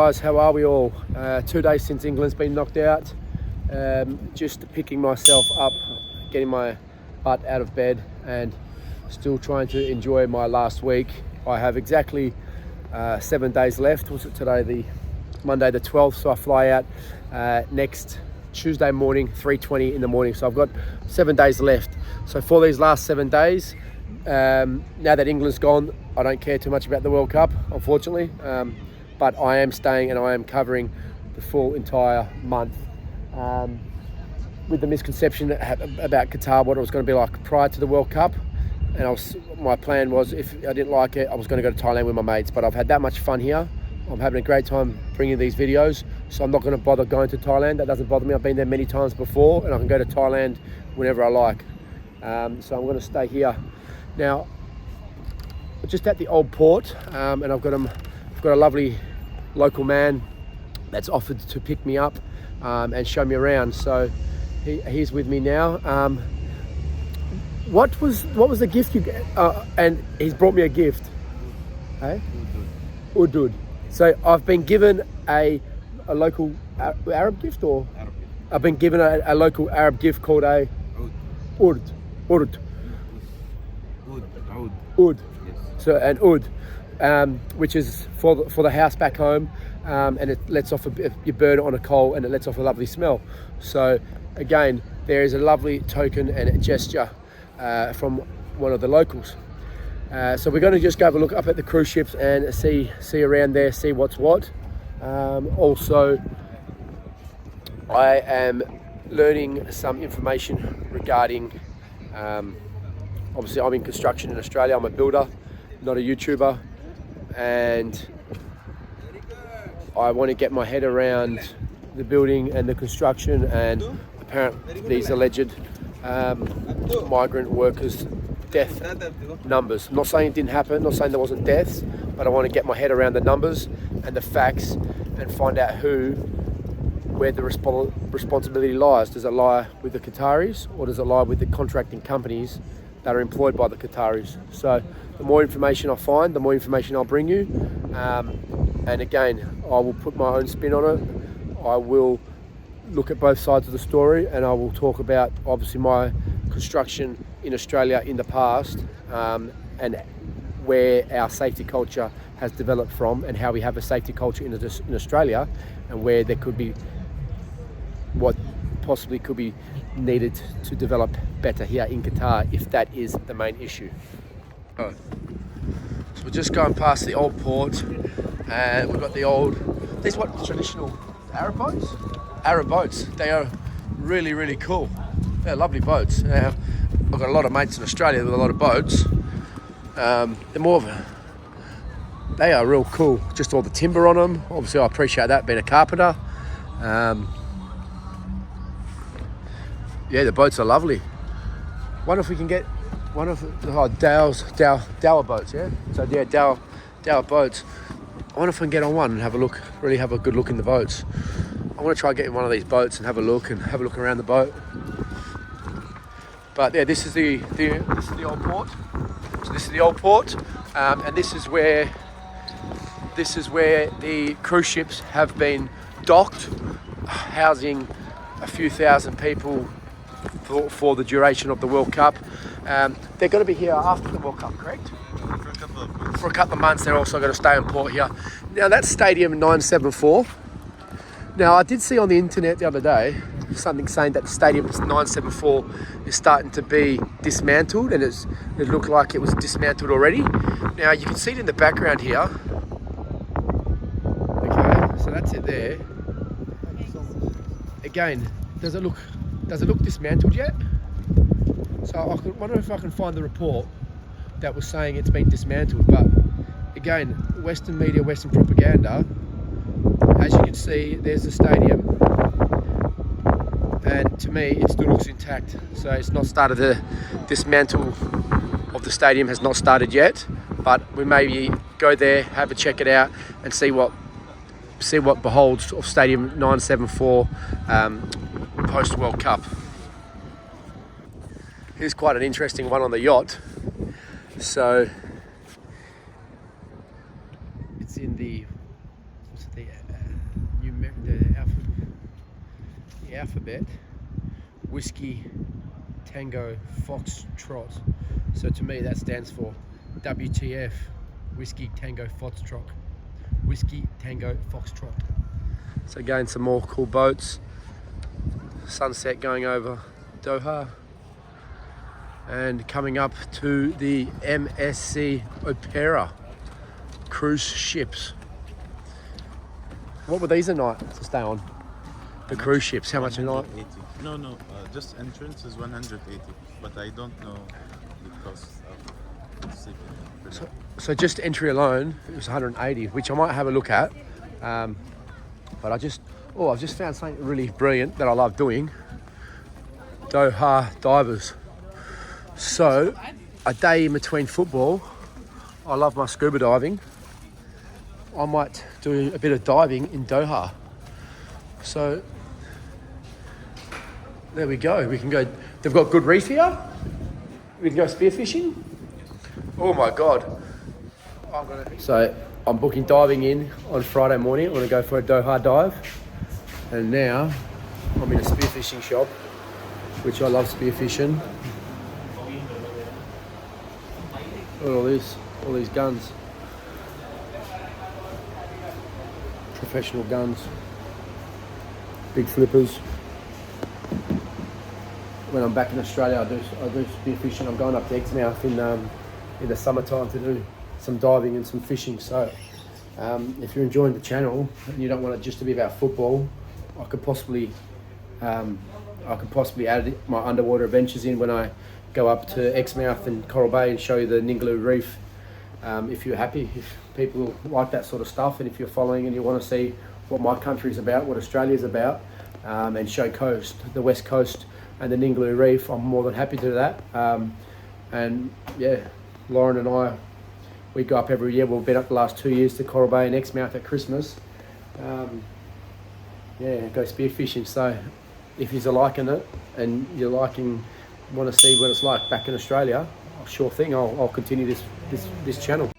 guys, how are we all? 2 days since England's been knocked out. Just picking myself up, getting my butt out of bed and still trying to enjoy my last week. I have exactly 7 days left. Was it today, the Monday the 12th? So I fly out next Tuesday morning, 3:20 in the morning. So I've got 7 days left. So for these last 7 days, now that England's gone, I don't care too much about the World Cup, unfortunately. But I am staying and I am covering the full entire month. With the misconception about Qatar, what it was going to be like prior to the World Cup. And my plan was, if I didn't like it, I was going to go to Thailand with my mates. But I've had that much fun here. I'm having a great time bringing these videos. So I'm not going to bother going to Thailand. That doesn't bother me. I've been there many times before and I can go to Thailand whenever I like. So I'm going to stay here. Now, just at the Old Port, and I've got a lovely local man that's offered to pick me up and show me around. So he's with me now. What was the gift you get? And he's brought me a gift. Hey? Udud. So I've been given a local Arab gift, or Arab gift. I've been given a local Arab gift called a Ud. Ud. Yes. So an Ud, which is for the house back home, and it lets off you burn it on a coal and it lets off a lovely smell. So again, there is a lovely token and a gesture from one of the locals. So we're going to just go have a look up at the cruise ships and see around there, see what's what. Also, I am learning some information regarding, obviously I'm in construction in Australia. I'm a builder, not a YouTuber, and I want to get my head around the building and the construction and apparently these alleged migrant workers' death numbers. I'm not saying it didn't happen, not saying there wasn't deaths, but I want to get my head around the numbers and the facts and find out where the responsibility lies. Does it lie with the Qataris, or does it lie with the contracting companies that are employed by the Qataris? So the more information I find, the more information I'll bring you. And again, I will put my own spin on it. I will look at both sides of the story, and I will talk about obviously my construction in Australia in the past, and where our safety culture has developed from, and how we have a safety culture in Australia, and where there could be what possibly could be needed to develop better here in Qatar, if that is the main issue. So we're just going past the Old Port, and we've got these what, traditional Arab boats? Arab boats. They are really, really cool. They're lovely boats. Now, I've got a lot of mates in Australia with a lot of boats. They are real cool. Just all the timber on them. Obviously, I appreciate that, being a carpenter. Yeah, the boats are lovely. Wonder if we can get one of Doha boats, yeah? So yeah, Doha boats. I wonder if I can get on one and have a look, really have a good look in the boats. I want to try getting one of these boats and have a look around the boat. But yeah, this is the Old Port. So this is the Old Port, and this is where the cruise ships have been docked, housing a few thousand people for the duration of the World Cup. They're going to be here after the World Cup, correct? For a couple of months. They're also going to stay in port here. Now that's Stadium 974. Now I did see on the internet the other day something saying that the Stadium 974 is starting to be dismantled, and it looked like it was dismantled already. Now you can see it in the background here. Okay, so that's it there. Again, does it look dismantled yet? So I wonder if I can find the report that was saying it's been dismantled. But again, Western media, Western propaganda, as you can see, there's the stadium, and to me it still looks intact. So it's not started, the dismantle of the stadium has not started yet, but we maybe go there, have a check it out, and see what beholds of Stadium 974 post World Cup. Here's quite an interesting one on the yacht. So it's in the alphabet, Whiskey Tango Foxtrot. So to me that stands for WTF, Whiskey Tango Foxtrot. Whiskey Tango Foxtrot. So again, some more cool boats. Sunset going over Doha. And coming up to the MSC Opera cruise ships. What were these a night to stay on? The cruise ships, how much a night? No, just entrance is 180, but I don't know the cost of sleeping. So just entry alone, it was 180, which I might have a look at. But I've just found something really brilliant that I love doing. Doha divers. So a day in between football, I love my scuba diving. I might do a bit of diving in Doha. So there we go. We can go. They've got good reef here. We can go spearfishing. Oh my God. So I'm booking diving in on Friday morning. I'm going to go for a Doha dive. And now I'm in a spearfishing shop, which I love spearfishing. Look at all these guns. Professional guns. Big flippers. When I'm back in Australia, I do spearfishing. I'm going up to Exmouth in the summertime to do some diving and some fishing. So if you're enjoying the channel and you don't want it just to be about football, I could possibly add my underwater adventures in when I go up to Exmouth and Coral Bay and show you the Ningaloo Reef. If you're happy, if people like that sort of stuff, and if you're following and you want to see what my country's about, what Australia's about, and show the West Coast and the Ningaloo Reef, I'm more than happy to do that. And yeah, Lauren and I, we go up every year. We've been up the last 2 years to Coral Bay and Exmouth at Christmas. Yeah, go spearfishing. So if you're liking it and want to see what it's like back in Australia, sure thing, I'll continue this channel.